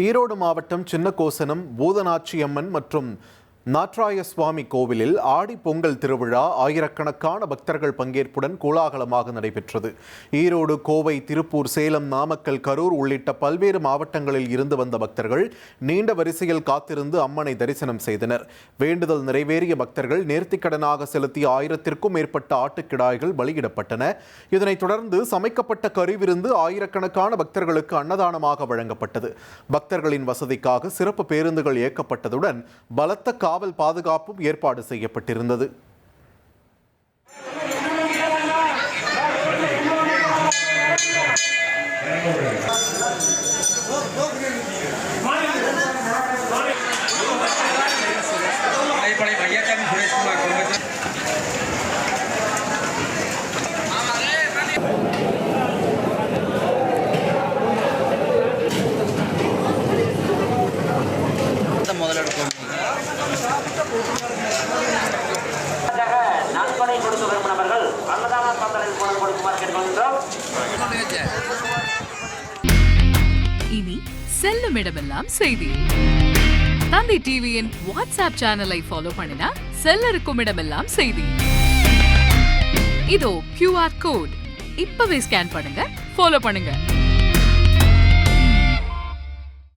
ஈரோடு மாவட்டம் சின்னகோசனம் பூதநாச்சியம்மன் மற்றும் நாட்ராய சுவாமி கோவிலில் ஆடி பொங்கல் திருவிழா ஆயிரக்கணக்கான பக்தர்கள் பங்கேற்புடன் கோலாகலமாக நடைபெற்றது. ஈரோடு, கோவை, திருப்பூர், சேலம், நாமக்கல், கரூர் உள்ளிட்ட பல்வேறு மாவட்டங்களில் இருந்து வந்த பக்தர்கள் நீண்ட வரிசையில் காத்திருந்து அம்மனை தரிசனம் செய்தனர். வேண்டுதல் நிறைவேறிய பக்தர்கள் நேர்த்திக்கடனாக செலுத்திய 1000க்கும் மேற்பட்ட ஆட்டுக்கிடாய்கள் பலியிடப்பட்டன. இதனைத் தொடர்ந்து சமைக்கப்பட்ட கறிவிருந்து ஆயிரக்கணக்கான பக்தர்களுக்கு அன்னதானமாக வழங்கப்பட்டது. பக்தர்களின் வசதிக்காக சிறப்பு பேருந்துகள் இயக்கப்பட்டதுடன் பலத்த காவல் பாதுகாப்பும் ஏற்பாடு செய்யப்பட்டிருந்தது. இனி செல்லும் இடமெல்லாம் செய்தி. தந்தி டிவியின் வாட்ஸ்அப் சேனலை ஃபாலோ பண்ணினா செல்ல இருக்கும் இடமெல்லாம் செய்தி. இதோ QR கோட் இப்பவே ஸ்கேன் பண்ணுங்க, ஃபாலோ பண்ணுங்க.